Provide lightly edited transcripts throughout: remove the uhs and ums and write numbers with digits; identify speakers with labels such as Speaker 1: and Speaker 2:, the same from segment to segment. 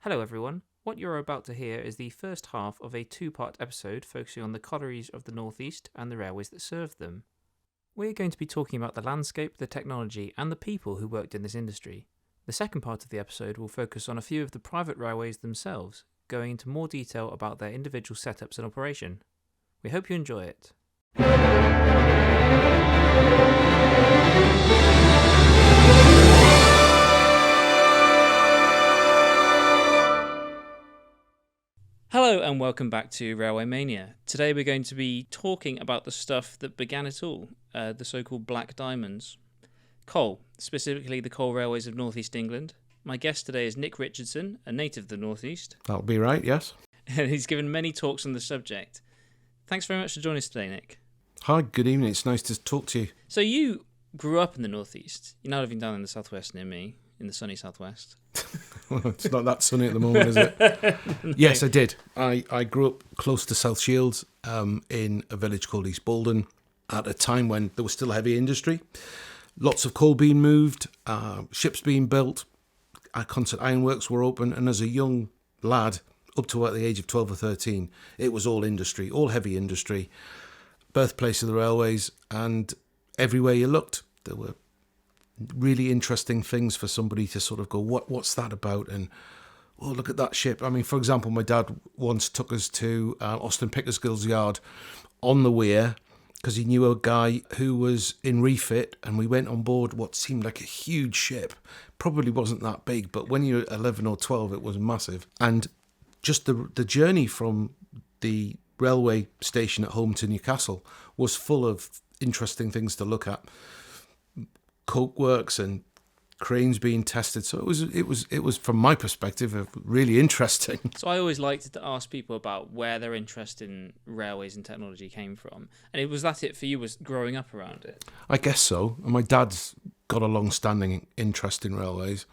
Speaker 1: Hello everyone, what you're about to hear is the first half of a two-part episode focusing on the collieries of the Northeast and the railways that served them. We're going to be talking about the landscape, the technology and the people who worked in this industry. The second part of the episode will focus on a few of the private railways themselves, going into more detail about their individual setups and operation. We hope you enjoy it. Hello and welcome back to Railway Mania. Today we're going to be talking about the stuff that began it all, the so-called black diamonds. Coal, specifically the coal railways of North East England. My guest today is Nick Richardson, a native of the North East.
Speaker 2: That'll be right, yes.
Speaker 1: And he's given many talks on the subject. Thanks very much for joining us today, Nick.
Speaker 2: Hi, good evening. It's nice to talk to you.
Speaker 1: So you grew up in the North East. You're now living down in the southwest near me, in the sunny southwest.
Speaker 2: Well, it's not that sunny at the moment, is it? Yes, I did. I grew up close to South Shields in a village called East Bolden at a time when there was still heavy industry. Lots of coal being moved, ships being built, concert ironworks were open, and as a young lad, up to about the age of 12 or 13, it was all industry, all heavy industry, birthplace of the railways, and everywhere you looked, there were really interesting things for somebody to sort of go, what's that about? And, oh, look at that ship. I mean, for example, my dad once took us to Austin Pickersgill's yard on the weir because he knew a guy who was in refit, and we went on board what seemed like a huge ship. Probably wasn't that big, but when you're 11 or 12, it was massive. And just the journey from the railway station at home to Newcastle was full of interesting things to look at. Coke works and cranes being tested, so it was from my perspective really interesting.
Speaker 1: So I always liked to ask people about where their interest in railways and technology came from, and was that it for you, was growing up around it?
Speaker 2: I guess so. And my dad's got a long-standing interest in railways,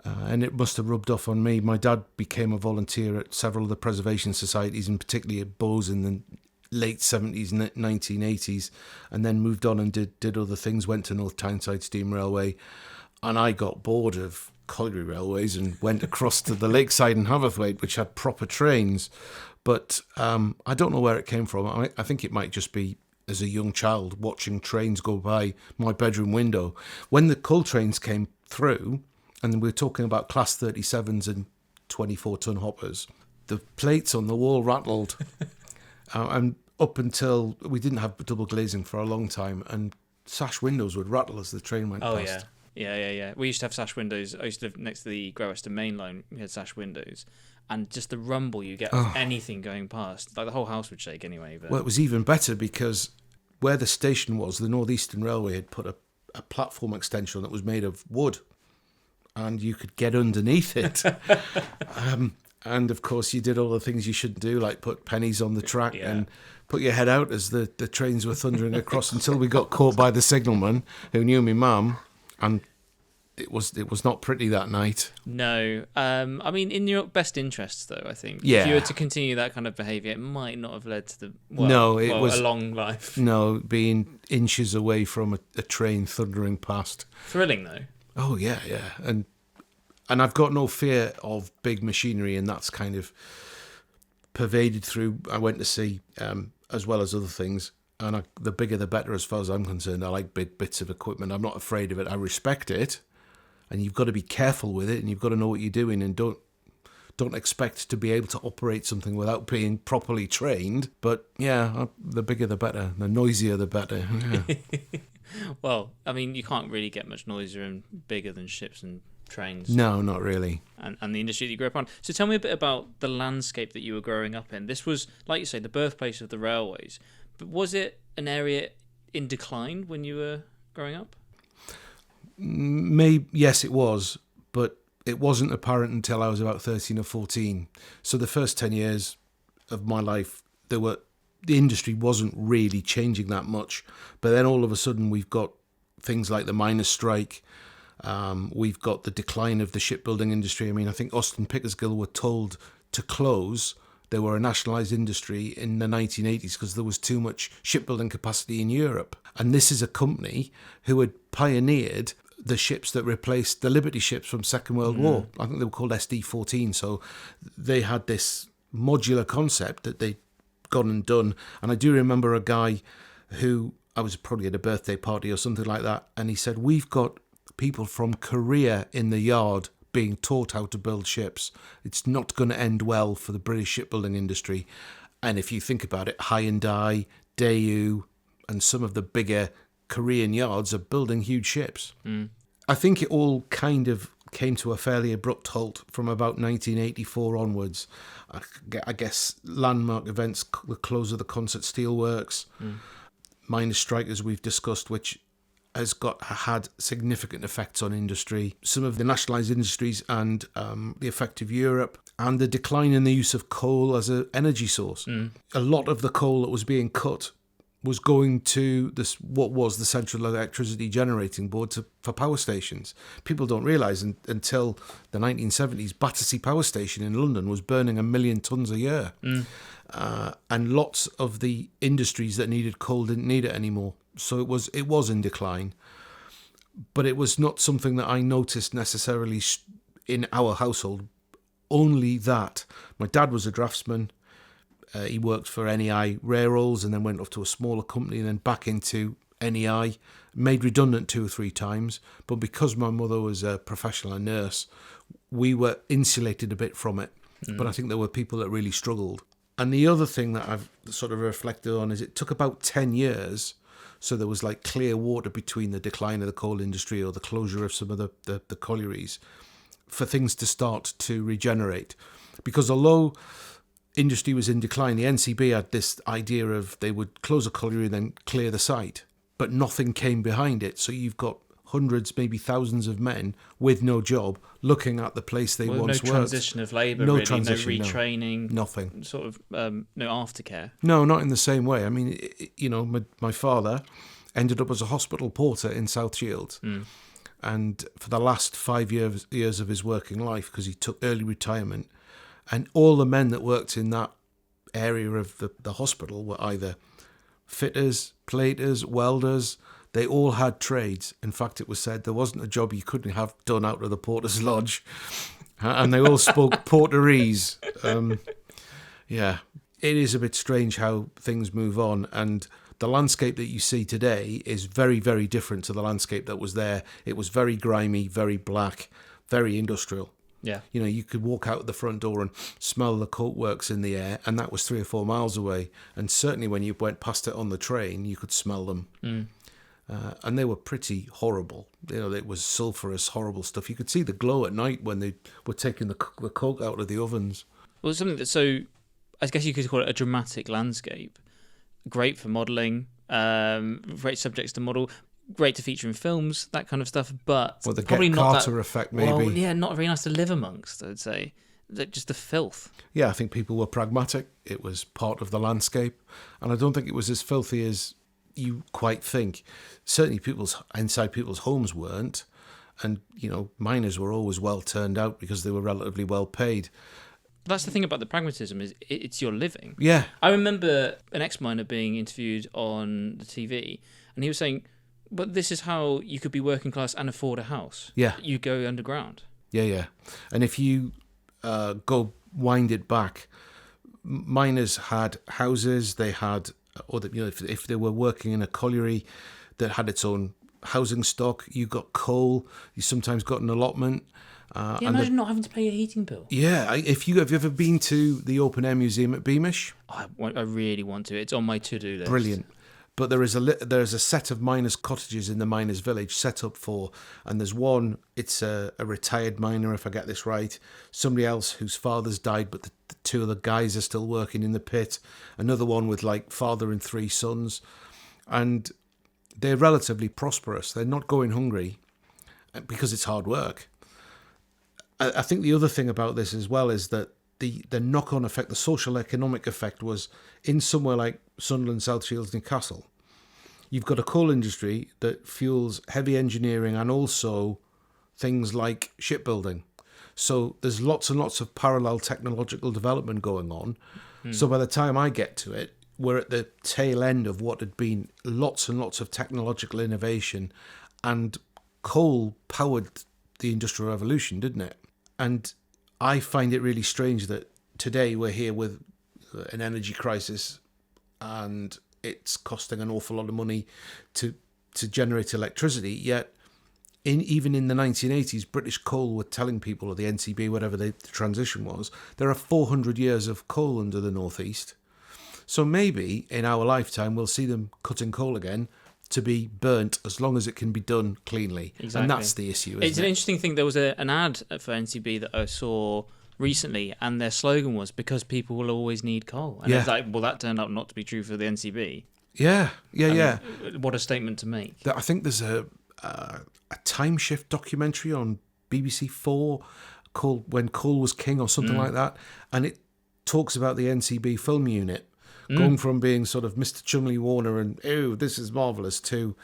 Speaker 2: and it must have rubbed off on me. My dad became a volunteer at several of the preservation societies, and particularly at Bowes in the late 70s, 1980s, and then moved on and did other things, went to North Tyneside Steam Railway, and I got bored of colliery railways and went across to the Lakeside and Haverthwaite, which had proper trains. But I don't know where it came from. I think it might just be as a young child watching trains go by my bedroom window. When the coal trains came through, and we're talking about Class 37s and 24-ton hoppers, the plates on the wall rattled. And up until we didn't have double glazing for a long time, and sash windows would rattle as the train went past.
Speaker 1: Yeah. We used to have sash windows. I used to live next to the Great Western Main Line. We had sash windows, and just the rumble you get of anything going past, like the whole house would shake anyway. But...
Speaker 2: Well, it was even better because where the station was, the North Eastern Railway had put a platform extension that was made of wood, and you could get underneath it. And, of course, you did all the things you shouldn't do, like put pennies on the track and put your head out as the trains were thundering across until we got caught by the signalman who knew me mum. And it was not pretty that night.
Speaker 1: No. I mean, in your best interests, though, I think.
Speaker 2: Yeah.
Speaker 1: If you were to continue that kind of behaviour, it might not have led to
Speaker 2: was
Speaker 1: a long life.
Speaker 2: No, being inches away from a train thundering past.
Speaker 1: Thrilling, though.
Speaker 2: Oh, yeah. And I've got no fear of big machinery, and that's kind of pervaded through. I went to see, as well as other things, and the bigger the better as far as I'm concerned. I like big bits of equipment. I'm not afraid of it. I respect it, and you've got to be careful with it, and you've got to know what you're doing, and don't expect to be able to operate something without being properly trained. But yeah, the bigger the better, the noisier the better. Yeah.
Speaker 1: Well, I mean, you can't really get much noisier and bigger than ships and trains.
Speaker 2: No, not really.
Speaker 1: And the industry that you grew up on. So tell me a bit about the landscape that you were growing up in. This was, like you say, the birthplace of the railways. But was it an area in decline when you were growing up?
Speaker 2: Yes, it was. But it wasn't apparent until I was about 13 or 14. So the first 10 years of my life, the industry wasn't really changing that much. But then all of a sudden we've got things like the miners' strike. We've got the decline of the shipbuilding industry. I mean, I think Austin Pickersgill were told to close. They were a nationalised industry in the 1980s because there was too much shipbuilding capacity in Europe. And this is a company who had pioneered the ships that replaced the Liberty ships from Second World War. I think they were called SD-14. So they had this modular concept that they'd gone and done. And I do remember a guy who, I was probably at a birthday party or something like that, and he said, we've got people from Korea in the yard being taught how to build ships. It's not going to end well for the British shipbuilding industry. And if you think about it, Hyundai, Daewoo, and some of the bigger Korean yards are building huge ships. I think it all kind of came to a fairly abrupt halt from about 1984 onwards. I guess landmark events, the close of the Concert Steelworks, miners' strike, as we've discussed, which has had significant effects on industry. Some of the nationalised industries and the effect of Europe, and the decline in the use of coal as an energy source. A lot of the coal that was being cut was going to what was the Central Electricity Generating Board for power stations. People don't realise until the 1970s, Battersea Power Station in London was burning 1 million tonnes a year. And lots of the industries that needed coal didn't need it anymore. So it was in decline. But it was not something that I noticed necessarily in our household. Only that my dad was a draftsman. He worked for NEI Railroads and then went off to a smaller company and then back into NEI, made redundant 2 or 3 times. But because my mother was a professional nurse, we were insulated a bit from it. But I think there were people that really struggled. And the other thing that I've sort of reflected on is it took about 10 years. So there was like clear water between the decline of the coal industry or the closure of some of the collieries for things to start to regenerate. Because although industry was in decline, the NCB had this idea of they would close a colliery and then clear the site, but nothing came behind it. So you've got hundreds, maybe thousands of men with no job looking at the place they once worked.
Speaker 1: No transition of labour, really, no retraining.
Speaker 2: Nothing.
Speaker 1: Sort of no aftercare.
Speaker 2: No, not in the same way. I mean, my father ended up as a hospital porter in South Shields. And for the last 5 years of his working life, because he took early retirement, and all the men that worked in that area of the hospital were either fitters, platers, welders. They all had trades. In fact, it was said there wasn't a job you couldn't have done out of the porter's lodge. And they all spoke Portuguese. Yeah, it is a bit strange how things move on. And the landscape that you see today is very, very different to the landscape that was there. It was very grimy, very black, very industrial.
Speaker 1: Yeah.
Speaker 2: You know, you could walk out the front door and smell the coke works in the air, and that was 3 or 4 miles away. And certainly when you went past it on the train, you could smell them. And they were pretty horrible. You know, it was sulphurous, horrible stuff. You could see the glow at night when they were taking the coke out of the ovens.
Speaker 1: Well, something that's so, I guess you could call it a dramatic landscape. Great for modelling, great subjects to model, great to feature in films, that kind of stuff. But
Speaker 2: well, the
Speaker 1: probably
Speaker 2: Get
Speaker 1: not
Speaker 2: Carter
Speaker 1: that,
Speaker 2: effect, maybe.
Speaker 1: Well, yeah, not very nice to live amongst, I'd say. Just the filth.
Speaker 2: Yeah, I think people were pragmatic. It was part of the landscape. And I don't think it was as filthy as you quite think. Certainly inside people's homes weren't. And, you know, miners were always well turned out because they were relatively well paid.
Speaker 1: That's the thing about the pragmatism, is it's your living.
Speaker 2: Yeah.
Speaker 1: I remember an ex-miner being interviewed on the TV, and he was saying, but this is how you could be working class and afford a house.
Speaker 2: Yeah.
Speaker 1: You go underground.
Speaker 2: Yeah. And if you go wind it back, miners had houses, they had, or the, you know, if they were working in a colliery that had its own housing stock, you got coal, you sometimes got an allotment.
Speaker 1: Imagine not having to pay a heating bill.
Speaker 2: Yeah, have you ever been to the Open Air Museum at Beamish?
Speaker 1: I really want to. It's on my to-do list.
Speaker 2: Brilliant. But there is a set of miners' cottages in the miners' village set up for, and there's one, it's a retired miner, if I get this right, somebody else whose father's died, but the 2 of the guys are still working in the pit, another one with like father and 3 sons, and they're relatively prosperous. They're not going hungry because it's hard work. I think the other thing about this as well is that the knock-on effect, the social economic effect, was in somewhere like Sunderland, South Shields, Newcastle. You've got a coal industry that fuels heavy engineering and also things like shipbuilding. So there's lots and lots of parallel technological development going on. So by the time I get to it, we're at the tail end of what had been lots and lots of technological innovation and coal powered the Industrial Revolution, didn't it? And I find it really strange that today we're here with an energy crisis and it's costing an awful lot of money to generate electricity, yet even in the 1980s, British Coal were telling people, or the NCB, whatever the transition was, there are 400 years of coal under the northeast. So maybe in our lifetime we'll see them cutting coal again to be burnt as long as it can be done cleanly. Exactly. And that's the issue, isn't
Speaker 1: It's an interesting thing. There was an ad for NCB that I saw recently, and their slogan was, because people will always need coal. And it's like, well, that turned out not to be true for the NCB.
Speaker 2: Yeah.
Speaker 1: What a statement to make.
Speaker 2: I think there's a time shift documentary on BBC 4 called When Coal Was King or something like that, and it talks about the NCB film unit going from being sort of Mr. Chumley Warner and, oh, this is marvellous, to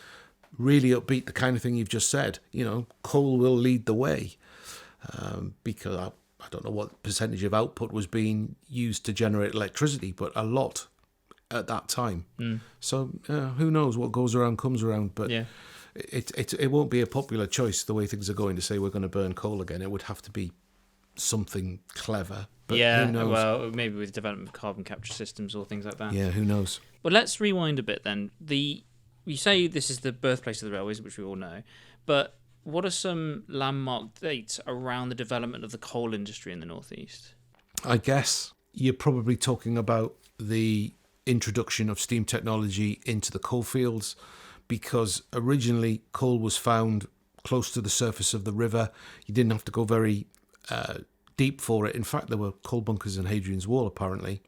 Speaker 2: really upbeat, the kind of thing you've just said. You know, coal will lead the way, because I don't know what percentage of output was being used to generate electricity, but a lot at that time. So who knows, what goes around comes around, but it won't be a popular choice the way things are going to say we're going to burn coal again. It would have to be something clever. But who knows?
Speaker 1: Well, maybe with development of carbon capture systems or things like that.
Speaker 2: Yeah, who knows?
Speaker 1: Well, let's rewind a bit then. You say this is the birthplace of the railways, which we all know, but what are some landmark dates around the development of the coal industry in the northeast?
Speaker 2: I guess you're probably talking about the introduction of steam technology into the coalfields, because originally coal was found close to the surface of the river. You didn't have to go very deep for it. In fact, there were coal bunkers in Hadrian's Wall, apparently.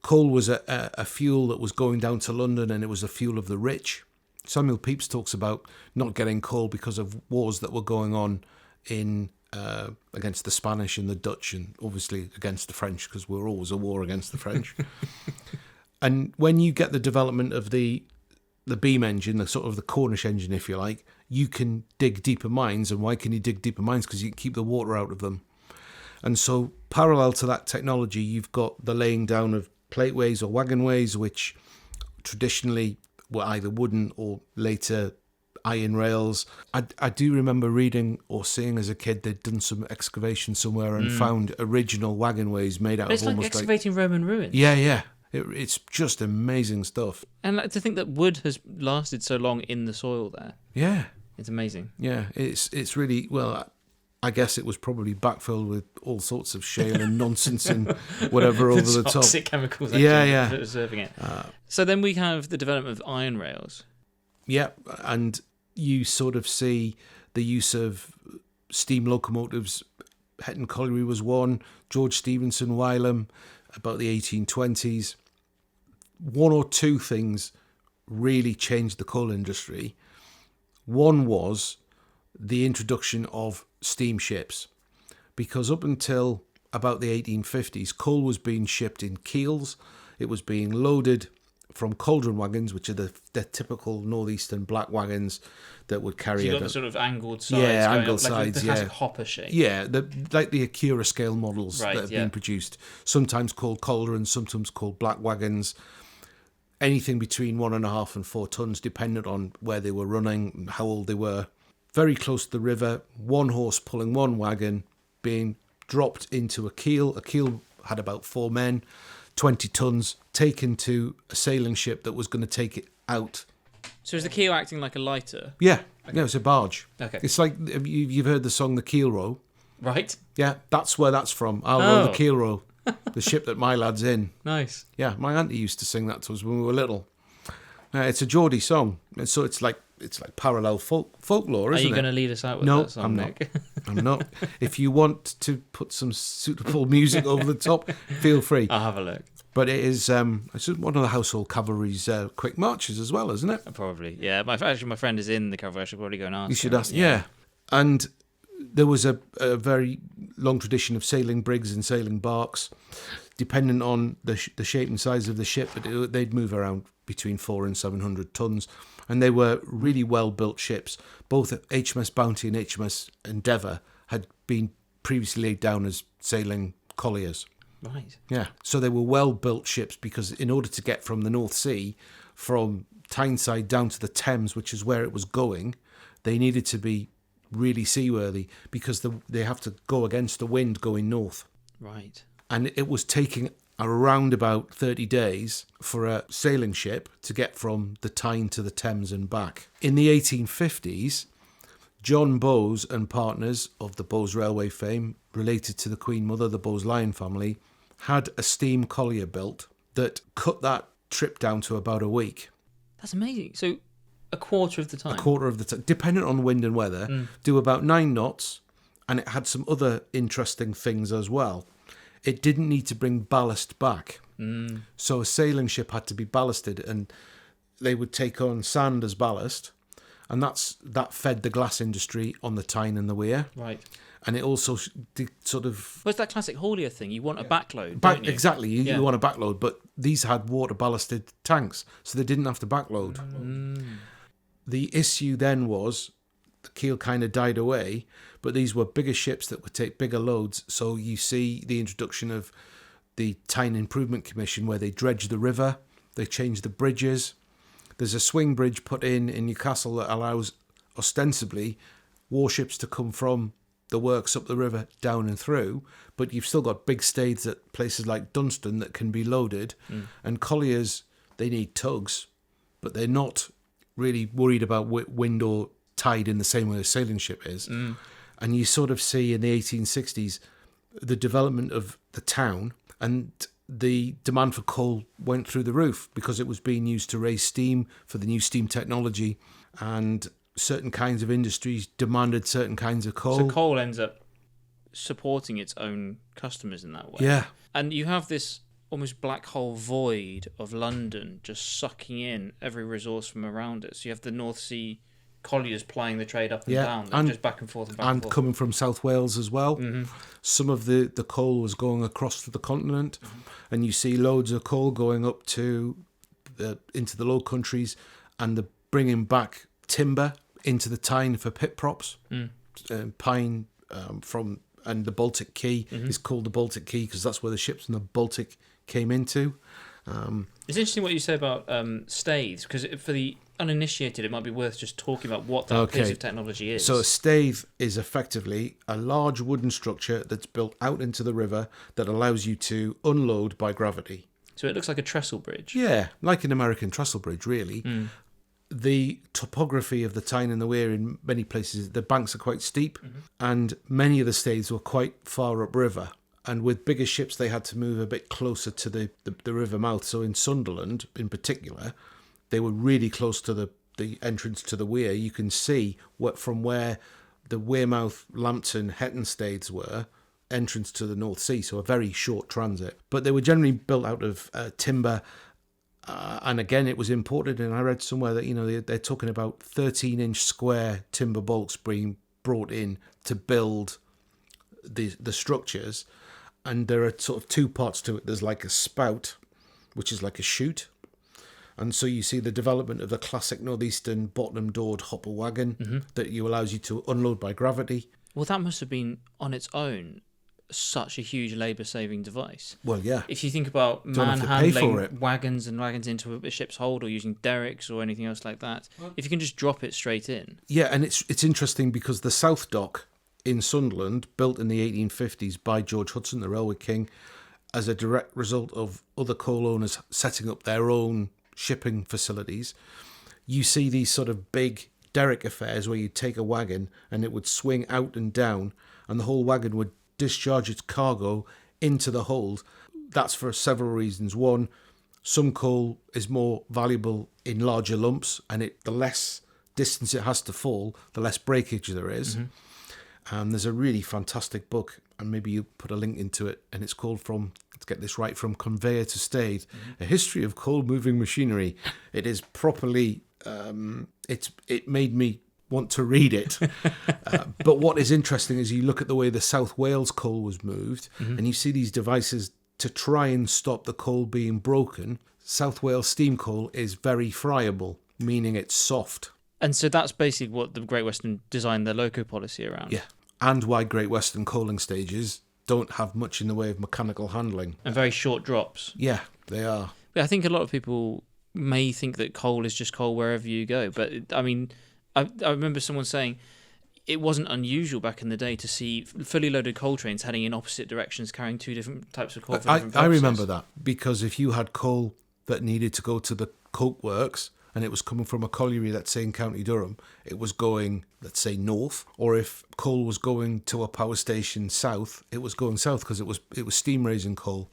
Speaker 2: Coal was a fuel that was going down to London, and it was a fuel of the rich. Samuel Pepys talks about not getting coal because of wars that were going on in against the Spanish and the Dutch, and obviously against the French, because we're always a war against the French. And when you get the development of the beam engine, the sort of the Cornish engine, if you like, you can dig deeper mines. And why can you dig deeper mines? Because you can keep the water out of them. And so parallel to that technology, you've got the laying down of plateways or wagonways, which traditionally were either wooden or later iron rails. I do remember reading or seeing as a kid they'd done some excavation somewhere and found original wagonways made out
Speaker 1: It's
Speaker 2: of
Speaker 1: like
Speaker 2: almost
Speaker 1: excavating Roman ruins.
Speaker 2: Yeah. It's just amazing stuff.
Speaker 1: And to think that wood has lasted so long in the soil there.
Speaker 2: Yeah.
Speaker 1: It's amazing.
Speaker 2: Yeah, it's really, well, I guess it was probably backfilled with all sorts of shale and nonsense and whatever over the top.
Speaker 1: Toxic chemicals preserving it. So then we have the development of iron rails. Yeah,
Speaker 2: and you sort of see the use of steam locomotives. Hetton Colliery was one, George Stephenson, Wylam, about the 1820s. One or two things really changed the coal industry. One was the introduction of steamships, because up until about the 1850s, coal was being shipped in keels. It was being loaded from cauldron wagons, which are the typical northeastern black wagons that would carry.
Speaker 1: So you got the sort of angled sides.
Speaker 2: Yeah, angled sides.
Speaker 1: The classic hopper shape.
Speaker 2: Yeah, like the Acura scale models that have been produced. Sometimes called cauldrons, sometimes called black wagons. Anything between 1.5 and 4 tons, dependent on where they were running and how old they were. Very close to the river, one horse pulling one wagon, being dropped into a keel. A keel had about 4 men, 20 tons, taken to a sailing ship that was going to take it out.
Speaker 1: So is the keel acting like a lighter?
Speaker 2: Yeah, okay. No, it's a barge.
Speaker 1: Okay.
Speaker 2: It's like, you've heard the song The Keel Row.
Speaker 1: Right.
Speaker 2: Yeah, that's where that's from. I'll row the keel row, the ship that my lad's in.
Speaker 1: Nice.
Speaker 2: Yeah, my auntie used to sing that to us when we were little. It's a Geordie song, and so it's like parallel folklore, isn't it?
Speaker 1: Are you going to lead us out with
Speaker 2: that
Speaker 1: song, Nick?
Speaker 2: I'm not. If you want to put some suitable music over the top, feel free.
Speaker 1: I'll have a look.
Speaker 2: But it is it's one of the household cavalry's quick marches as well, isn't it?
Speaker 1: Probably, yeah. My friend is in the cavalry. I should probably go and ask.
Speaker 2: You should ask, yeah. And there was a very long tradition of sailing brigs and sailing barks, dependent on the shape and size of the ship, but they'd move around between 400 and 700 tons. And they were really well-built ships. Both HMS Bounty and HMS Endeavour had been previously laid down as sailing colliers.
Speaker 1: Right.
Speaker 2: Yeah. So they were well-built ships, because in order to get from the North Sea, from Tyneside down to the Thames, which is where it was going, they needed to be really seaworthy because they have to go against the wind going north.
Speaker 1: Right.
Speaker 2: And it was taking around about 30 days for a sailing ship to get from the Tyne to the Thames and back. In the 1850s, John Bowes and partners of the Bowes Railway fame, related to the Queen Mother, the Bowes-Lyon family, had a steam collier built that cut that trip down to about a week.
Speaker 1: That's amazing. So a quarter of the time?
Speaker 2: A quarter of the time, depending on wind and weather, do about 9 knots, and it had some other interesting things as well. It didn't need to bring ballast back. So a sailing ship had to be ballasted, and they would take on sand as ballast, and that fed the glass industry on the Tyne and the Wear.
Speaker 1: Right.
Speaker 2: And it also sort of...
Speaker 1: Well, it's that classic haulier thing. You want a backload, don't you?
Speaker 2: Exactly. You want a backload, but these had water ballasted tanks, so they didn't have to backload. The issue then was the keel kind of died away, but these were bigger ships that would take bigger loads. So you see the introduction of the Tyne Improvement Commission, where they dredge the river, they change the bridges. There's a swing bridge put in Newcastle that allows ostensibly warships to come from the works up the river down and through, but you've still got big staiths at places like Dunstan that can be loaded, and colliers, they need tugs, but they're not really worried about wind or tide in the same way a sailing ship is. And you sort of see in the 1860s the development of the town, and the demand for coal went through the roof because it was being used to raise steam for the new steam technology, and certain kinds of industries demanded certain kinds of coal.
Speaker 1: So coal ends up supporting its own customers in that way.
Speaker 2: Yeah.
Speaker 1: And you have this almost black hole void of London just sucking in every resource from around it. So you have the North Sea colliers plying the trade up and down, and just back and forth and back and forth.
Speaker 2: And coming from South Wales as well. Some of the coal was going across to the continent, and you see loads of coal going up to into the Low Countries, and the bringing back timber into the Tyne for pit props. Pine from, and the Baltic Quay is called the Baltic Quay because that's where the ships in the Baltic came into.
Speaker 1: It's interesting what you say about staiths, because for the uninitiated, it might be worth just talking about what that piece of technology is.
Speaker 2: So a staith is effectively a large wooden structure that's built out into the river that allows you to unload by gravity.
Speaker 1: So it looks like a trestle bridge.
Speaker 2: Yeah, like an American trestle bridge, really. The topography of the Tyne and the Wear in many places, the banks are quite steep, and many of the staiths were quite far upriver. And with bigger ships, they had to move a bit closer to the river mouth. So in Sunderland, in particular, they were really close to the entrance to the Wear. You can see from where the Wearmouth, Lambton, Hetton staiths were, entrance to the North Sea. So a very short transit. But they were generally built out of timber. And again, it was imported. And I read somewhere that, they're talking about 13-inch square timber bolts being brought in to build the structures. And there are sort of two parts to it. There's like a spout, which is like a chute. And so you see the development of the classic northeastern bottom-doored hopper wagon that allows you to unload by gravity.
Speaker 1: Well, that must have been on its own such a huge labour-saving device.
Speaker 2: Well, yeah.
Speaker 1: If you think about manhandling wagons into a ship's hold, or using derricks or anything else like that, if you can just drop it straight in.
Speaker 2: Yeah, and it's interesting because the South Dock in Sunderland, built in the 1850s by George Hudson, the railway king, as a direct result of other coal owners setting up their own shipping facilities, you see these sort of big derrick affairs where you'd take a wagon and it would swing out and down, and the whole wagon would discharge its cargo into the hold. That's for several reasons. One, some coal is more valuable in larger lumps, and the less distance it has to fall, the less breakage there is. There's a really fantastic book, and maybe you put a link into it, and it's called let's get this right, From Conveyor to Staith, A History of Coal Moving Machinery. It is properly, it made me want to read it. But what is interesting is you look at the way the South Wales coal was moved, and you see these devices to try and stop the coal being broken. South Wales steam coal is very friable, meaning it's soft.
Speaker 1: And so that's basically what the Great Western designed their loco policy around.
Speaker 2: Yeah, and why Great Western coaling stages don't have much in the way of mechanical handling.
Speaker 1: And very short drops.
Speaker 2: Yeah, they are.
Speaker 1: I think a lot of people may think that coal is just coal wherever you go. But, I remember someone saying it wasn't unusual back in the day to see fully loaded coal trains heading in opposite directions, carrying two different types of coal for different purposes.
Speaker 2: I remember that, because if you had coal that needed to go to the coke works and it was coming from a colliery, let's say in County Durham, it was going, let's say, north. Or if coal was going to a power station south, it was going south because it was steam raising coal.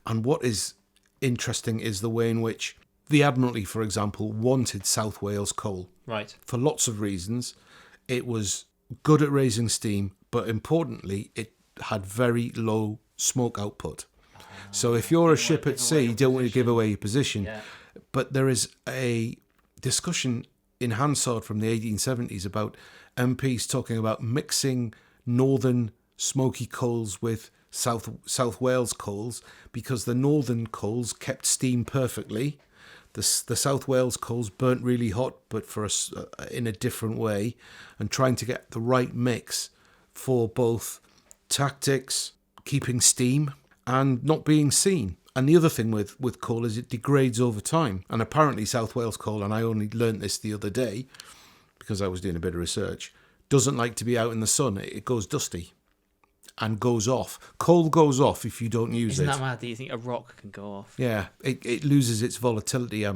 Speaker 2: And what is interesting is the way in which the Admiralty, for example, wanted South Wales coal.
Speaker 1: Right.
Speaker 2: For lots of reasons. It was good at raising steam, but importantly, it had very low smoke output. So if you're a ship at sea, you don't want to give away your position.
Speaker 1: Yeah.
Speaker 2: But there is a discussion in Hansard from the 1870s about MPs talking about mixing northern smoky coals with South Wales coals, because the northern coals kept steam perfectly. The South Wales coals burnt really hot, but for us in a different way, and trying to get the right mix for both tactics, keeping steam, and not being seen. And the other thing with coal is it degrades over time. And apparently South Wales coal, and I only learnt this the other day because I was doing a bit of research, doesn't like to be out in the sun. It goes dusty and goes off. Coal goes off if you don't use it.
Speaker 1: Isn't that mad that you think a rock can go off?
Speaker 2: Yeah, it loses its volatility.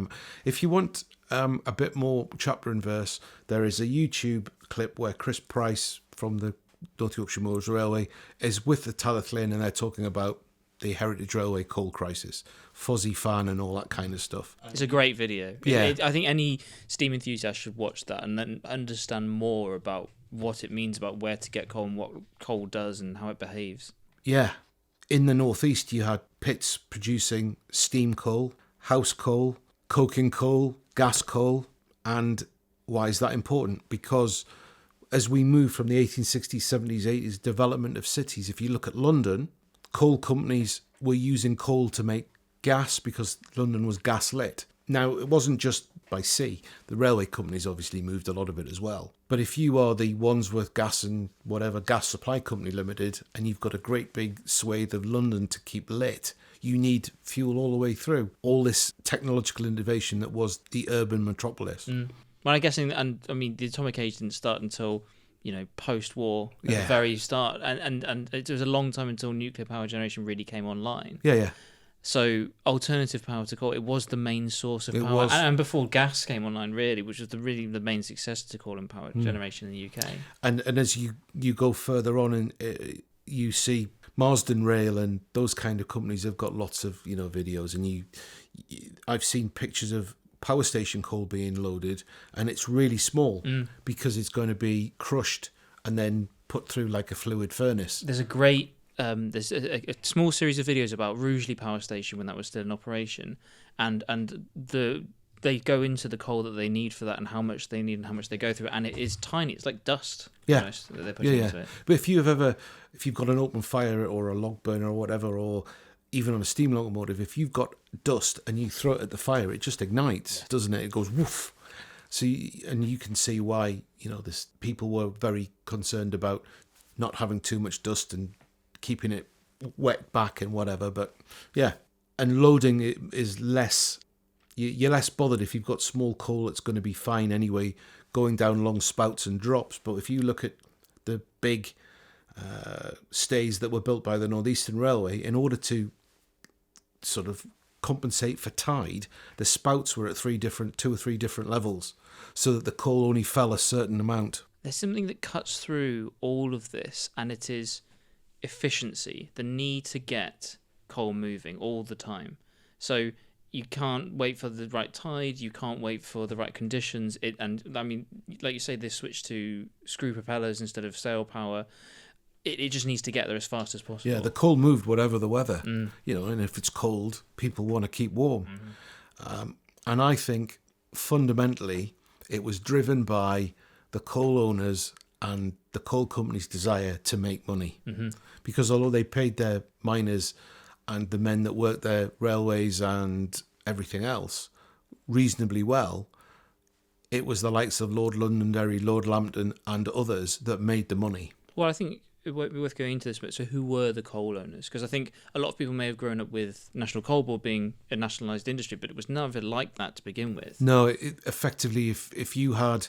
Speaker 2: If you want a bit more chapter and verse, there is a YouTube clip where Chris Price from the North Yorkshire Moors Railway is with the Tallaght Lane, and they're talking about the Heritage Railway coal crisis, fuzzy fan and all that kind of stuff.
Speaker 1: It's a great video.
Speaker 2: Yeah.
Speaker 1: I think any steam enthusiast should watch that and then understand more about what it means about where to get coal and what coal does and how it behaves.
Speaker 2: Yeah. In the northeast, you had pits producing steam coal, house coal, coking coal, gas coal. And why is that important? Because as we move from the 1860s, 70s, 80s development of cities, if you look at London, coal companies were using coal to make gas because London was gas lit. Now, it wasn't just by sea. The railway companies obviously moved a lot of it as well. But if you are the Wandsworth Gas and whatever Gas Supply Company Limited, and you've got a great big swathe of London to keep lit, you need fuel all the way through. All this technological innovation that was the urban metropolis.
Speaker 1: Well, I'm guessing, and I mean, the atomic age didn't start until, post-war at the very start, and it was a long time until nuclear power generation really came online.
Speaker 2: Yeah.
Speaker 1: So alternative power to coal, it was the main source of
Speaker 2: It
Speaker 1: power,
Speaker 2: was.
Speaker 1: and before gas came online, really, which was the main successor to coal and power generation in the UK.
Speaker 2: And as you go further on, and you see Marsden Rail and those kind of companies have got lots of videos, and I've seen pictures of power station coal being loaded, and it's really small because it's going to be crushed and then put through like a fluid furnace.
Speaker 1: There's a great there's a small series of videos about Rugeley Power Station when that was still in operation, and they go into the coal that they need for that and how much they need and how much they go through, and it is tiny. It's like dust. Almost, that they're putting into it.
Speaker 2: But if you've got an open fire or a log burner or whatever, or even on a steam locomotive, if you've got dust and you throw it at the fire, it just ignites, doesn't it? It goes woof. So you can see why this people were very concerned about not having too much dust and keeping it wet back and whatever. But yeah, and loading it is less. You're less bothered if you've got small coal. It's going to be fine anyway, going down long spouts and drops. But if you look at the big stays that were built by the Northeastern Railway, in order to sort of compensate for tide, the spouts were at two or three different levels, so that the coal only fell a certain amount.
Speaker 1: There's something that cuts through all of this, and it is efficiency, the need to get coal moving all the time. So you can't wait for the right tide, you can't wait for the right conditions. And I mean, like you say, this switch to screw propellers instead of sail power, it just needs to get there as fast as possible.
Speaker 2: Yeah, the coal moved whatever the weather, and if it's cold, people want to keep warm. And I think fundamentally it was driven by the coal owners and the coal companies' desire to make money. Because although they paid their miners and the men that worked their railways and everything else reasonably well, it was the likes of Lord Londonderry, Lord Lambton and others that made the money.
Speaker 1: Well, I think it won't be worth going into this, but so who were the coal owners? Because I think a lot of people may have grown up with National Coal Board being a nationalised industry, but it was never like that to begin with.
Speaker 2: No, effectively, if you had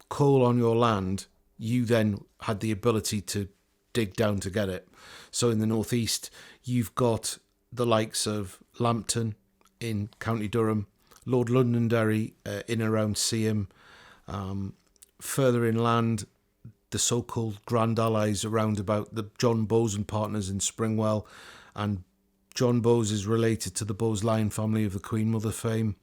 Speaker 2: coal on your land, you then had the ability to dig down to get it. So in the northeast, you've got the likes of Lambton in County Durham, Lord Londonderry in around Seaham, further inland, the so-called Grand Allies around about the John Bowes and Partners in Springwell, and John Bowes is related to the Bowes Lyon family of the Queen Mother fame,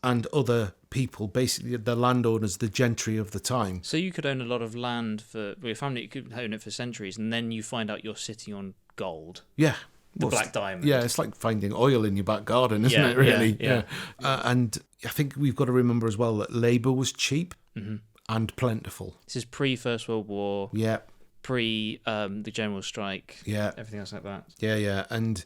Speaker 2: and other people, basically the landowners, the gentry of the time.
Speaker 1: So you could own a lot of land for your family. You could own it for centuries, and then you find out you're sitting on gold.
Speaker 2: Yeah.
Speaker 1: The black diamond.
Speaker 2: Yeah, it's like finding oil in your back garden, isn't it, really?
Speaker 1: Yeah.
Speaker 2: And I think we've got to remember as well that labour was cheap and plentiful.
Speaker 1: This is pre-First World War.
Speaker 2: Yeah.
Speaker 1: Pre the General Strike.
Speaker 2: Yeah.
Speaker 1: Everything else like that.
Speaker 2: Yeah. And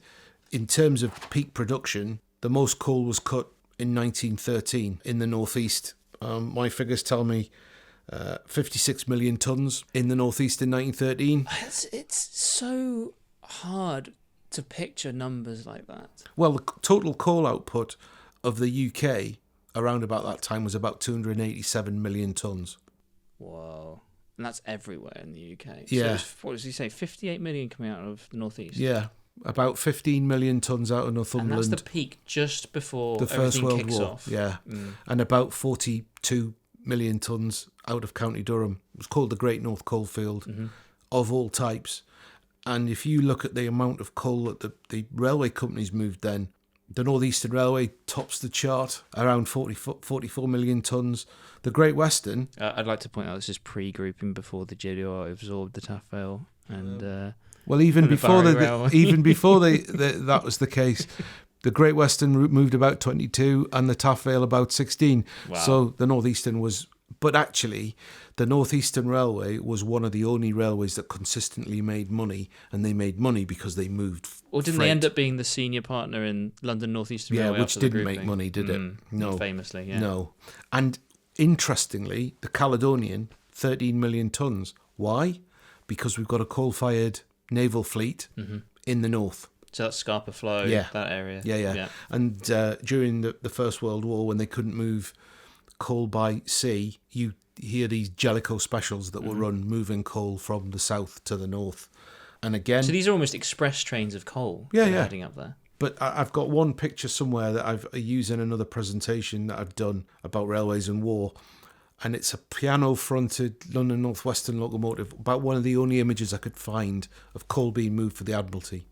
Speaker 2: in terms of peak production, the most coal was cut in 1913 in the northeast. My figures tell me 56 million tonnes in the northeast in 1913.
Speaker 1: It's so hard to picture numbers like that.
Speaker 2: Well, the total coal output of the UK around about that time was about 287 million tonnes.
Speaker 1: Whoa. And that's everywhere in the UK.
Speaker 2: Yeah.
Speaker 1: So what does he say? 58 million coming out of the northeast.
Speaker 2: Yeah. About 15 million tonnes out of Northumberland.
Speaker 1: And that's the peak just before
Speaker 2: the First World
Speaker 1: kicks
Speaker 2: War.
Speaker 1: off.
Speaker 2: Yeah. And about 42 million tonnes out of County Durham. It was called the Great North Coalfield of all types. And if you look at the amount of coal that the railway companies moved then, the North Eastern Railway tops the chart, around 44 million tonnes. The Great Western...
Speaker 1: I'd like to point out this is pre-grouping before the GWR absorbed the Taff Vale and...
Speaker 2: well, even before that was the case, the Great Western route moved about 22 and the Taff Vale about 16.
Speaker 1: Wow.
Speaker 2: So the North Eastern was... But actually, the North Eastern Railway was one of the only railways that consistently made money, and they made money because they moved
Speaker 1: Or didn't
Speaker 2: freight.
Speaker 1: they end up being the senior partner in London North Eastern Railway?
Speaker 2: Yeah, which
Speaker 1: after the
Speaker 2: didn't make
Speaker 1: grouping?
Speaker 2: money, did it? No.
Speaker 1: Famously, yeah.
Speaker 2: No. And interestingly, the Caledonian, 13 million tonnes. Why? Because we've got a coal-fired naval fleet in the north.
Speaker 1: So that's Scapa Flow, that area.
Speaker 2: Yeah. And during the First World War, when they couldn't move coal by sea, you hear these Jellicoe specials that were run moving coal from the south to the north. And again...
Speaker 1: So these are almost express trains of coal heading up there.
Speaker 2: But I've got one picture somewhere that I've used in another presentation that I've done about railways and war. And it's a piano-fronted London North Western locomotive, about one of the only images I could find of coal being moved for the Admiralty.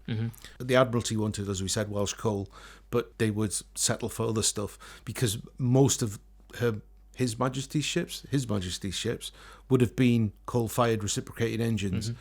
Speaker 2: The Admiralty wanted, as we said, Welsh coal, but they would settle for other stuff because most of His Majesty's ships would have been coal-fired reciprocating engines.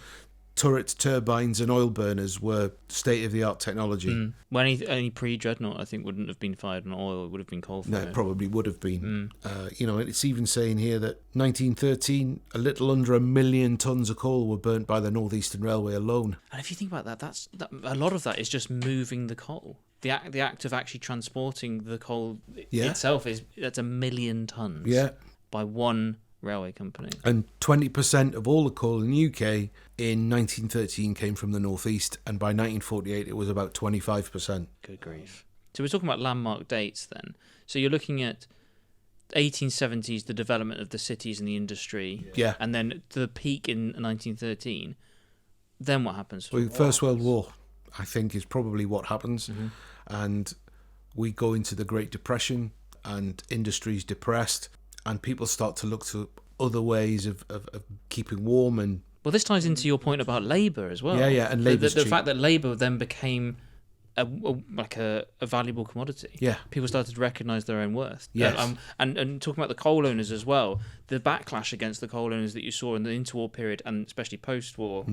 Speaker 2: Turrets, turbines and oil burners were state-of-the-art technology.
Speaker 1: Well, any pre-Dreadnought, I think, wouldn't have been fired on oil. It would have been coal-fired.
Speaker 2: No, it probably would have been. It's even saying here that 1913, a little under 1 million tonnes of coal were burnt by the North Eastern Railway alone.
Speaker 1: And if you think about that, a lot of that is just moving the coal. The act of actually transporting the coal itself that's 1 million tonnes.
Speaker 2: Yeah.
Speaker 1: By one railway company.
Speaker 2: And 20% of all the coal in the UK in 1913 came from the northeast, and by 1948 it was about 25%.
Speaker 1: Good grief. So we're talking about landmark dates then. So you're looking at 1870s, the development of the cities and the industry.
Speaker 2: Yeah.
Speaker 1: And then the peak in 1913. Then what happens?
Speaker 2: Well, First World War, I think, is probably what happens. And we go into the Great Depression and industry's depressed, and people start to look to other ways of keeping warm. And
Speaker 1: well, this ties into your point about labour as well.
Speaker 2: Yeah, and labour's
Speaker 1: the
Speaker 2: cheap.
Speaker 1: fact that labour then became a valuable commodity.
Speaker 2: Yeah.
Speaker 1: People started to recognise their own worth.
Speaker 2: Yes.
Speaker 1: And talking about the coal owners as well, the backlash against the coal owners that you saw in the interwar period, and especially post-war,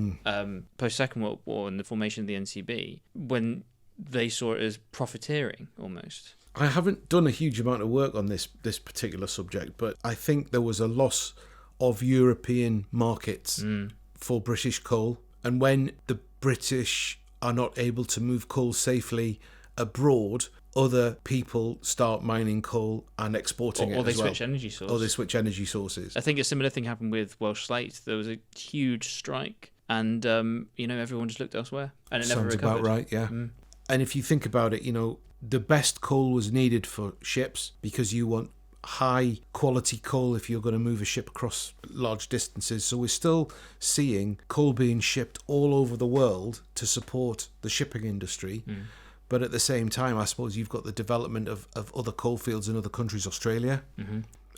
Speaker 1: post-Second World War and the formation of the NCB, when they saw it as profiteering almost.
Speaker 2: I haven't done a huge amount of work on this particular subject, but I think there was a loss of European markets for British coal. And when the British are not able to move coal safely abroad, other people start mining coal and exporting it as well.
Speaker 1: Or they switch energy sources.
Speaker 2: Or they switch energy sources.
Speaker 1: I think a similar thing happened with Welsh Slate. There was a huge strike, and everyone just looked elsewhere, and it never
Speaker 2: Sounds
Speaker 1: recovered.
Speaker 2: about right, yeah. And if you think about it, the best coal was needed for ships because you want high quality coal if you're going to move a ship across large distances. So we're still seeing coal being shipped all over the world to support the shipping industry. But at the same time, I suppose you've got the development of other coalfields in other countries, Australia,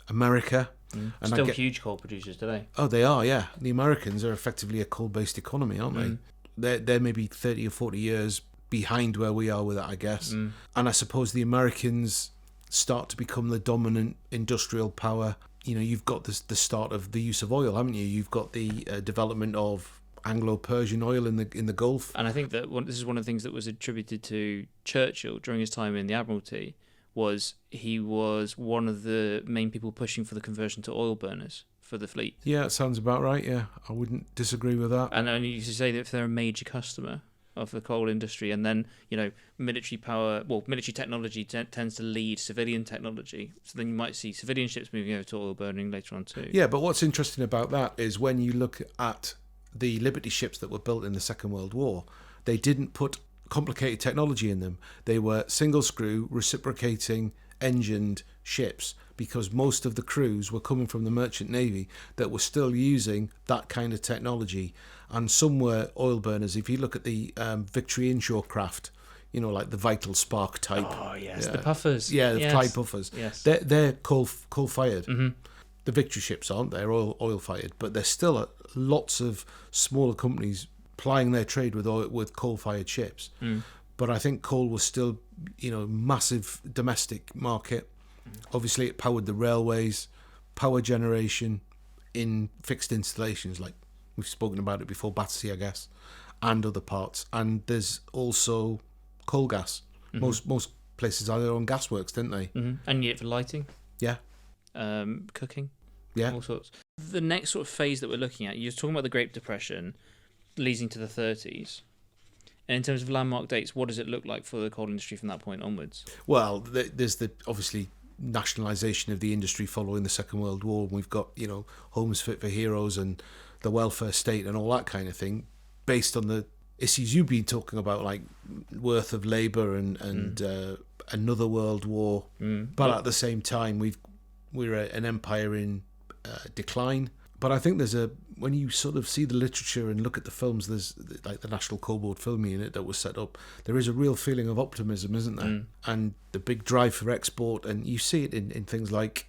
Speaker 2: America.
Speaker 1: And still huge coal producers today.
Speaker 2: Oh, they are, yeah. The Americans are effectively a coal-based economy, aren't they? They're maybe 30 or 40 years behind where we are with it, I guess. And I suppose the Americans start to become the dominant industrial power. You know, you've got the start of the use of oil, haven't you? You've got the development of Anglo-Persian oil in the Gulf.
Speaker 1: And I think that this is one of the things that was attributed to Churchill during his time in the Admiralty, was he was one of the main people pushing for the conversion to oil burners for the fleet.
Speaker 2: Yeah, it sounds about right, yeah. I wouldn't disagree with that.
Speaker 1: And you used to say that if they're a major customer of the coal industry, and then, you know, military technology tends to lead civilian technology, so then you might see civilian ships moving over to oil burning later on too.
Speaker 2: Yeah, but what's interesting about that is when you look at the Liberty ships that were built in the Second World War, they didn't put complicated technology in them. They were single screw, reciprocating engined ships, because most of the crews were coming from the Merchant Navy that were still using that kind of technology. And some were oil burners. If you look at the Victory Inshore craft, you know, like the Vital Spark type.
Speaker 1: Oh, yes, the puffers.
Speaker 2: Yeah, the Clyde puffers.
Speaker 1: Yes.
Speaker 2: They're coal-fired. The Victory ships aren't. They're oil-fired. But there's still lots of smaller companies plying their trade with coal-fired ships. But I think coal was still, you know, massive domestic market. Obviously, it powered the railways, power generation in fixed installations, like we've spoken about it before, Battersea, I guess, and other parts. And there's also coal gas. Most places had their own gasworks, didn't they?
Speaker 1: And yet for lighting.
Speaker 2: Yeah.
Speaker 1: Cooking.
Speaker 2: Yeah.
Speaker 1: All sorts. The next sort of phase that we're looking at, you're talking about the Great Depression leading to the 30s. And in terms of landmark dates, what does it look like for the coal industry from that point onwards?
Speaker 2: Well, there's the obviously nationalisation of the industry following the Second World War. We've got, you know, homes fit for heroes and the welfare state and all that kind of thing, based on the issues you've been talking about, like worth of labour and another world war. But at the same time, we're an empire in decline. But I think when you sort of see the literature and look at the films, there's like the National Coal Board Film Unit that was set up. There is a real feeling of optimism, isn't there? And the big drive for export, and you see it in things like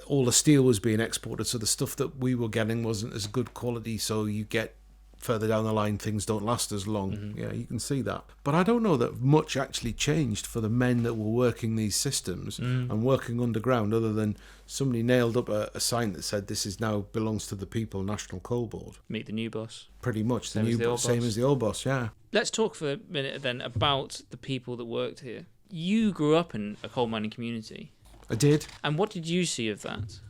Speaker 2: all the steel was being exported, so the stuff that we were getting wasn't as good quality, so you get further down the line things don't last as long. Yeah, you can see that. But I don't know that much actually changed for the men that were working these systems and working underground, other than somebody nailed up a sign that said this is now belongs to the people, National Coal Board.
Speaker 1: Meet the new boss.
Speaker 2: Pretty much.
Speaker 1: Same
Speaker 2: As the old boss, yeah.
Speaker 1: Let's talk for a minute then about the people that worked here. You grew up in a coal mining community.
Speaker 2: I did.
Speaker 1: And what did you see of that?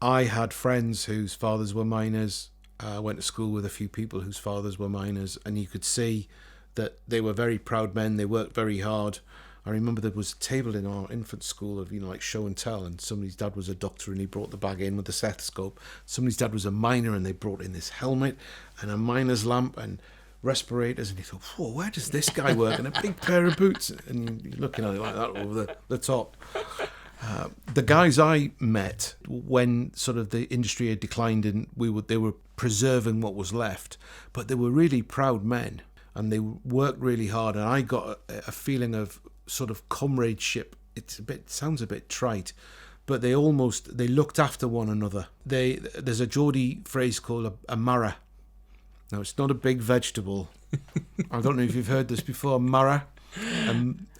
Speaker 2: I had friends whose fathers were miners. I went to school with a few people whose fathers were miners, and you could see that they were very proud men. They worked very hard. I remember there was a table in our infant school of, you know, like show and tell, and somebody's dad was a doctor and he brought the bag in with the stethoscope. Somebody's dad was a miner and they brought in this helmet and a miner's lamp and respirators, and you thought, whoa, where does this guy work? And a big pair of boots, and you're looking at it like that over the top. The guys I met when sort of the industry had declined and they were preserving what was left, but they were really proud men and they worked really hard, and I got a feeling of sort of comradeship. It sounds a bit trite, but they looked after one another. There's a Geordie phrase called a marra. Now, it's not a big vegetable. I don't know if you've heard this before. Marra.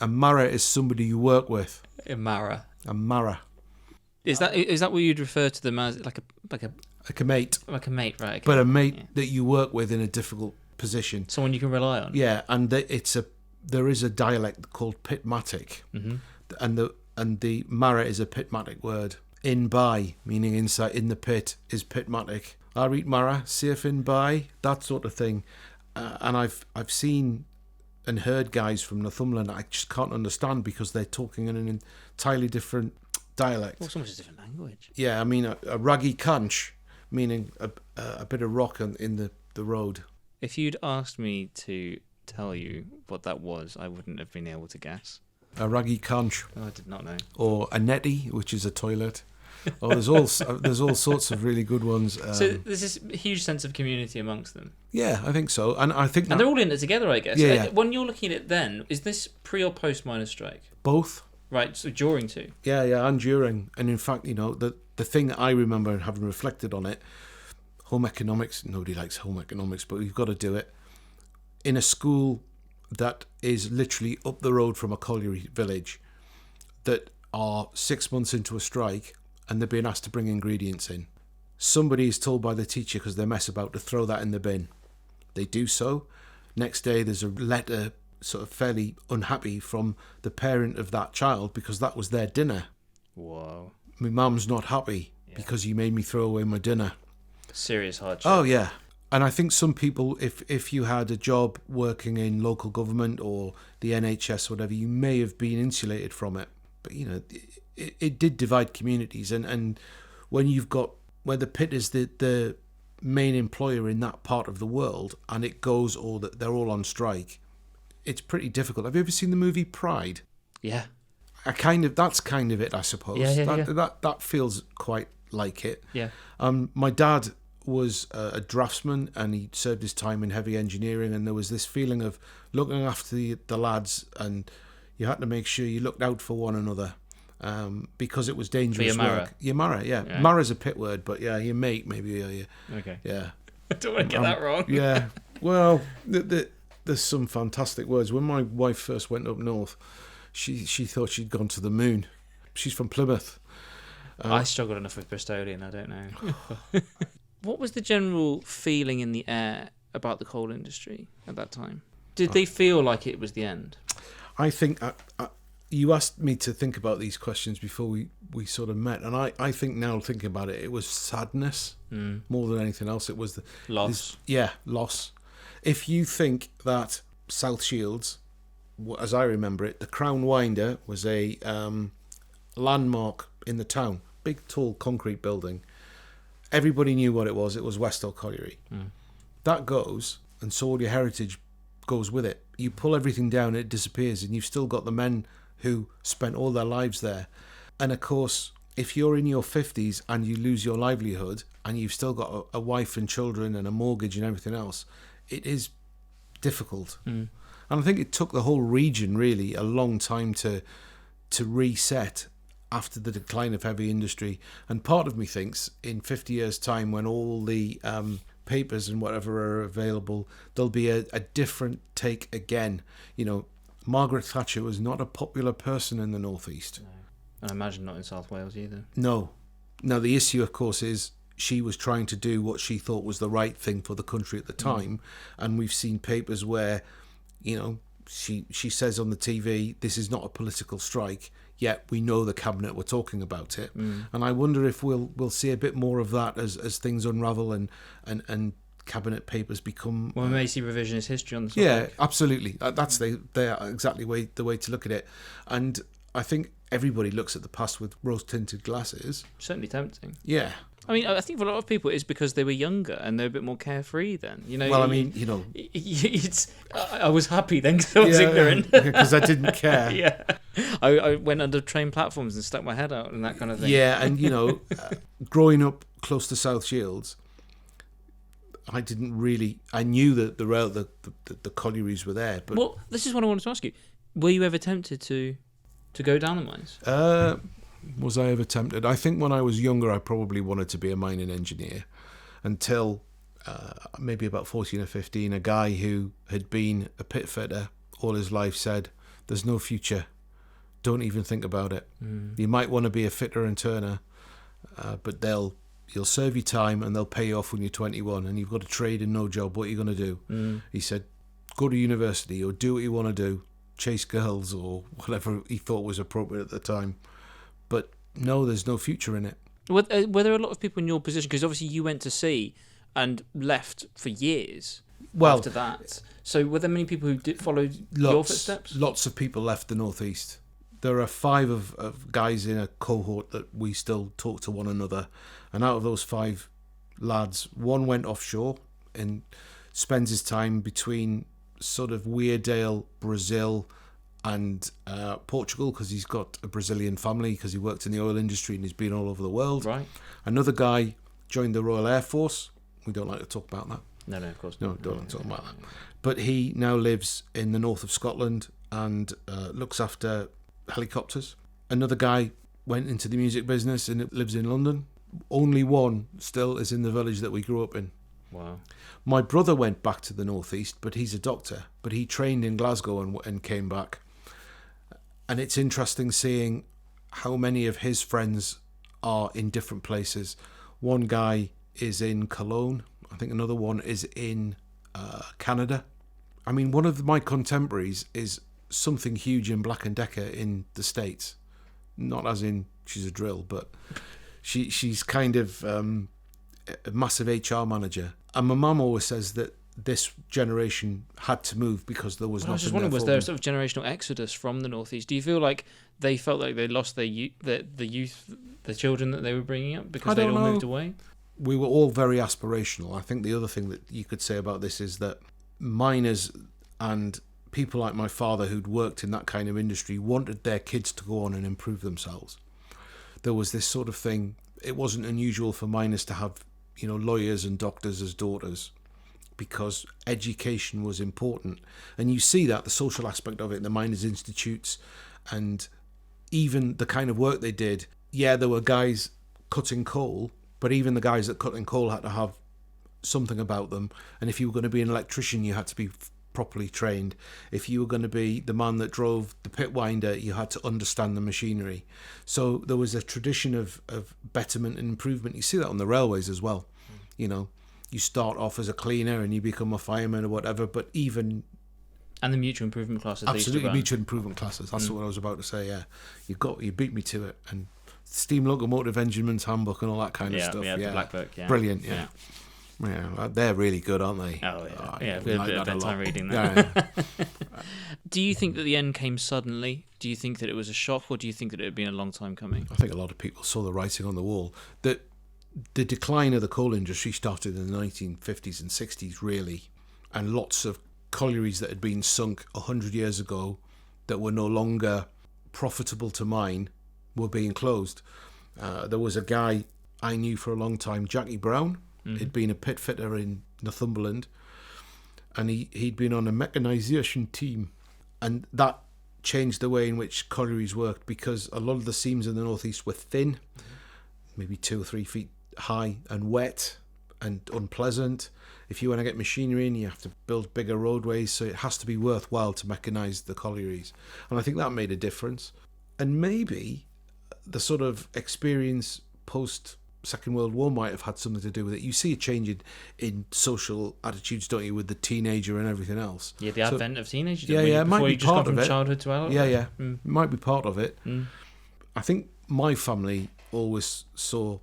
Speaker 2: A marra is somebody you work with.
Speaker 1: A marra.
Speaker 2: A marra.
Speaker 1: Is that what you'd refer to them as, like a
Speaker 2: mate?
Speaker 1: Like a mate, right? Okay.
Speaker 2: But a mate that you work with in a difficult position.
Speaker 1: Someone you can rely on.
Speaker 2: Yeah, and there is a dialect called Pitmatic, and the marra is a Pitmatic word. In by, meaning inside in the pit, is Pitmatic. I read marra, safe in by, that sort of thing. And I've seen and heard guys from Northumberland I just can't understand because they're talking in an entirely different dialect.
Speaker 1: Well, it's almost a different language.
Speaker 2: Yeah, I mean a raggy conch, meaning a bit of rock in the road.
Speaker 1: If you'd asked me to tell you what that was, I wouldn't have been able to guess.
Speaker 2: a raggy conch,
Speaker 1: Oh, I did not know.
Speaker 2: or a netty, which is a toilet. Oh, there's all sorts of really good ones.
Speaker 1: So there's this huge sense of community amongst them.
Speaker 2: Yeah, I think so, and I think
Speaker 1: And they're all in it together, I guess.
Speaker 2: Yeah.
Speaker 1: When you're looking at it then, is this pre or post miners' strike?
Speaker 2: both.
Speaker 1: Right, so during too.
Speaker 2: Yeah, and during, and in fact, the thing I remember having reflected on it, home economics. Nobody likes home economics, but we've got to do it in a school that is literally up the road from a colliery village that are 6 months into a strike and they're being asked to bring ingredients in. Somebody is told by the teacher, because they mess about, to throw that in the bin. They do so. Next day there's a letter, sort of fairly unhappy, from the parent of that child because that was their dinner.
Speaker 1: Whoa.
Speaker 2: My mum's not happy because you made me throw away my dinner.
Speaker 1: Serious hardship.
Speaker 2: Oh, yeah. And I think some people, if you had a job working in local government or the NHS or whatever, you may have been insulated from it. But, it did divide communities. And when you've got, where the pit is the main employer in that part of the world, and it goes all that they're all on strike, it's pretty difficult. Have you ever seen the movie Pride?
Speaker 1: Yeah.
Speaker 2: That's kind of it, I suppose. That feels quite like it.
Speaker 1: Yeah.
Speaker 2: My dad was a draftsman, and he served his time in heavy engineering, and there was this feeling of looking after the lads, and you had to make sure you looked out for one another, because it was dangerous work. Your Mara, yeah. Mara's a pit word, but yeah, your mate maybe.
Speaker 1: Okay.
Speaker 2: Yeah.
Speaker 1: I don't want to get that wrong.
Speaker 2: Yeah. Well, there's some fantastic words. When my wife first went up north, she thought she'd gone to the moon. She's from Plymouth.
Speaker 1: I struggled enough with Bristolian, I don't know. What was the general feeling in the air about the coal industry at that time? Did they feel like it was the end?
Speaker 2: I think you asked me to think about these questions before we sort of met, and I think now, thinking about it, it was sadness more than anything else. It was the
Speaker 1: loss.
Speaker 2: Loss. If you think that South Shields, as I remember it, the Crown Winder was a landmark in the town, big tall concrete building. Everybody knew what it was. It was Westall Colliery. That goes, and so all your heritage goes with it. You pull everything down, it disappears, and you've still got the men who spent all their lives there. And of course, if you're in your 50s and you lose your livelihood, and you've still got a wife and children and a mortgage and everything else, it is difficult. And I think it took the whole region really a long time to reset after the decline of heavy industry. And part of me thinks in 50 years' time, when all the papers and whatever are available, there'll be a different take again. Margaret Thatcher was not a popular person in the northeast.
Speaker 1: No. And I imagine not in South Wales either.
Speaker 2: No. Now, the issue, of course, is she was trying to do what she thought was the right thing for the country at the time. And we've seen papers where, she says on the TV, this is not a political strike, yet we know the cabinet were talking about it. And I wonder if we'll see a bit more of that as things unravel and cabinet papers become...
Speaker 1: Well, we may see revisionist history on the topic.
Speaker 2: Yeah, absolutely. That's exactly the way to look at it. And I think everybody looks at the past with rose-tinted glasses.
Speaker 1: Certainly tempting.
Speaker 2: Yeah.
Speaker 1: I mean, I think for a lot of people it's because they were younger and they're a bit more carefree then.
Speaker 2: Well, I mean,
Speaker 1: I was happy then because I was ignorant.
Speaker 2: Because I didn't care.
Speaker 1: Yeah. I went under train platforms and stuck my head out and that kind of thing.
Speaker 2: Yeah, and, growing up close to South Shields, I knew that the collieries were there. But
Speaker 1: well, this is what I wanted to ask you. Were you ever tempted to go down the mines?
Speaker 2: Was I ever tempted? I think when I was younger, I probably wanted to be a mining engineer until maybe about 14 or 15, a guy who had been a pit fitter all his life said, there's no future. Don't even think about it. You might want to be a fitter and turner, but you'll serve your time and they'll pay you off when you're 21 and you've got a trade and no job. What are you going to do? He said, go to university or do what you want to do. Chase girls or whatever he thought was appropriate at the time. But no, there's no future in it.
Speaker 1: Were there a lot of people in your position? Because obviously you went to sea and left for years after that. So were there many people who followed your footsteps?
Speaker 2: Lots of people left the northeast. There are 5 of guys in a cohort that we still talk to one another. And out of those 5 lads, one went offshore and spends his time between sort of Weardale, Brazil, and Portugal, because he's got a Brazilian family, because he worked in the oil industry and he's been all over the world.
Speaker 1: Right.
Speaker 2: Another guy joined the Royal Air Force. We don't like to talk about that.
Speaker 1: No, of course
Speaker 2: No,
Speaker 1: not.
Speaker 2: don't like to talk about that. But he now lives in the north of Scotland and looks after helicopters. Another guy went into the music business and lives in London. Only one still is in the village that we grew up in.
Speaker 1: Wow.
Speaker 2: My brother went back to the northeast, but he's a doctor. But he trained in Glasgow and came back. And it's interesting seeing how many of his friends are in different places. One guy is in Cologne. I think another one is in Canada. I mean, one of my contemporaries is something huge in Black & Decker in the States. Not as in she's a drill, but she's kind of a massive HR manager. And my mum always says that this generation had to move because there was nothing.
Speaker 1: I was just wondering, was there a sort of generational exodus from the northeast? Do you feel like they felt like they lost their the children that they were bringing up because they'd all moved away?
Speaker 2: We were all very aspirational. I think the other thing that you could say about this is that miners and people like my father who'd worked in that kind of industry wanted their kids to go on and improve themselves. There was this sort of thing. It wasn't unusual for miners to have, lawyers and doctors as daughters because education was important. And you see that, the social aspect of it in the miners' institutes and even the kind of work they did. Yeah, there were guys cutting coal, but even the guys that cut in coal had to have something about them. And if you were going to be an electrician, you had to be properly trained. If you were going to be the man that drove the pit winder, you had to understand the machinery. So there was a tradition of betterment and improvement. You see that on the railways as well. You start off as a cleaner and you become a fireman or whatever, but even...
Speaker 1: And the mutual improvement classes.
Speaker 2: Absolutely, mutual improvement classes. That's what I was about to say, yeah. You beat me to it. And steam locomotive engineman's handbook and all that kind of stuff.
Speaker 1: Yeah, the black book, yeah.
Speaker 2: Brilliant, yeah. Yeah, they're really good, aren't they?
Speaker 1: Oh, yeah. Yeah, we had a bit of bedtime reading that. Yeah. Do you think that the end came suddenly? Do you think that it was a shock, or do you think that it had been a long time coming?
Speaker 2: I think a lot of people saw the writing on the wall. That the decline of the coal industry started in the 1950s and 60s, really, and lots of collieries that had been sunk 100 years ago that were no longer profitable to mine were being closed. There was a guy I knew for a long time, Jackie Brown. He'd been a pit fitter in Northumberland, and he'd been on a mechanisation team, and that changed the way in which collieries worked because a lot of the seams in the northeast were thin, maybe 2 or 3 feet high, and wet and unpleasant. If you want to get machinery in, you have to build bigger roadways, so it has to be worthwhile to mechanise the collieries, and I think that made a difference. And maybe the sort of experience post Second World War might have had something to do with it. You see a change in social attitudes, don't you, with the teenager and everything else?
Speaker 1: Yeah, the advent of teenagers.
Speaker 2: It might be part of it.
Speaker 1: Childhood to adulthood.
Speaker 2: Yeah. It might be part of it. I think my family always saw,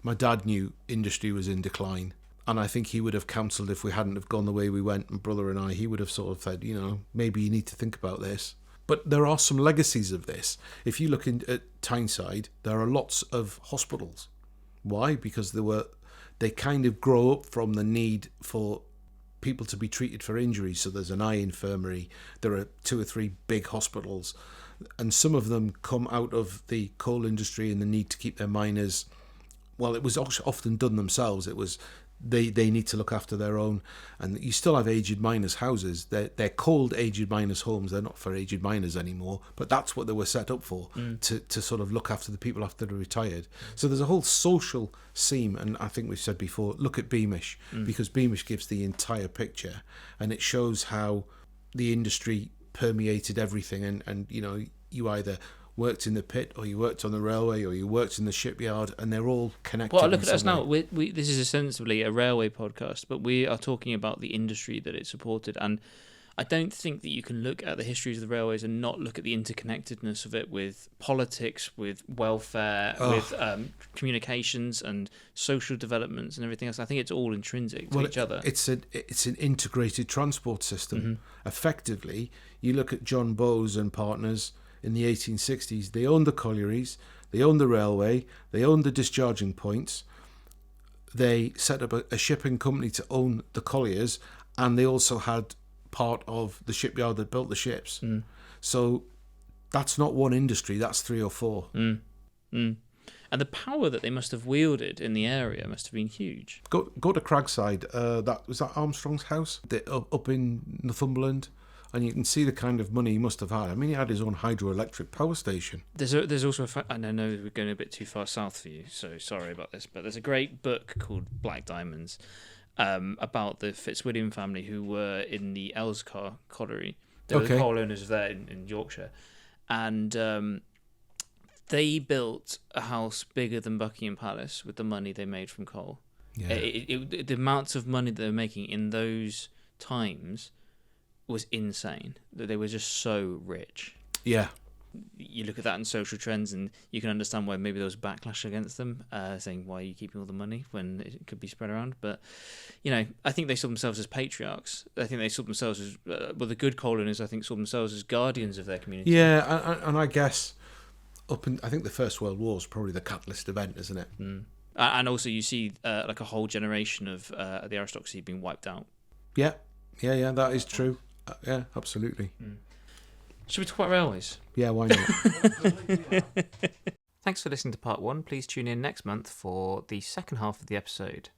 Speaker 2: my dad knew industry was in decline, and I think he would have counselled if we hadn't have gone the way we went, and brother and I, he would have sort of said, maybe you need to think about this. But there are some legacies of this. If you look at Tyneside, there are lots of hospitals. Why? Because they kind of grow up from the need for people to be treated for injuries. So there's an eye infirmary, there are 2 or 3 big hospitals, and some of them come out of the coal industry and the need to keep their miners. Well, it was often done themselves. It was they need to look after their own, and you still have aged miners' houses. They're called aged miners' homes. They're not for aged miners anymore, but that's what they were set up for, to sort of look after the people after they're retired. So there's a whole social seam, and I think we've said before, look at Beamish, because Beamish gives the entire picture, and it shows how the industry permeated everything, and you either worked in the pit, or you worked on the railway, or you worked in the shipyard, and they're all connected.
Speaker 1: Well, look at us now. This is ostensibly a railway podcast, but we are talking about the industry that it supported, and I don't think that you can look at the histories of the railways and not look at the interconnectedness of it with politics, with welfare, with communications and social developments and everything else. I think it's all intrinsic to each other.
Speaker 2: It's an integrated transport system. Effectively, you look at John Bowes and partners in the 1860s, they owned the collieries, they owned the railway, they owned the discharging points, they set up a shipping company to own the colliers, and they also had part of the shipyard that built the ships. So that's not one industry, that's 3 or 4.
Speaker 1: And the power that they must have wielded in the area must have been huge.
Speaker 2: Go to Cragside. Was that Armstrong's house up in Northumberland, and you can see the kind of money he must have had. I mean, he had his own hydroelectric power station.
Speaker 1: There's also I know we're going a bit too far south for you, so sorry about this, but there's a great book called Black Diamonds about the Fitzwilliam family who were in the Elscar colliery. They were the coal owners there in Yorkshire, and they built a house bigger than Buckingham Palace with the money they made from coal.
Speaker 2: Yeah.
Speaker 1: The amounts of money they were making in those times was insane. They were just so rich.
Speaker 2: Yeah.
Speaker 1: You look at that in social trends and you can understand why maybe there was backlash against them, saying, why are you keeping all the money when it could be spread around? But, I think they saw themselves as patriarchs. I think they saw themselves as, the good coal owners, I think, saw themselves as guardians of their community.
Speaker 2: Yeah, and I guess I think the First World War is probably the catalyst event, isn't it?
Speaker 1: And also you see like a whole generation of the aristocracy being wiped out.
Speaker 2: Yeah, that is true. Yeah, absolutely.
Speaker 1: Should we talk about railways?
Speaker 2: Yeah, why not?
Speaker 1: Thanks for listening to part 1. Please tune in next month for the second half of the episode.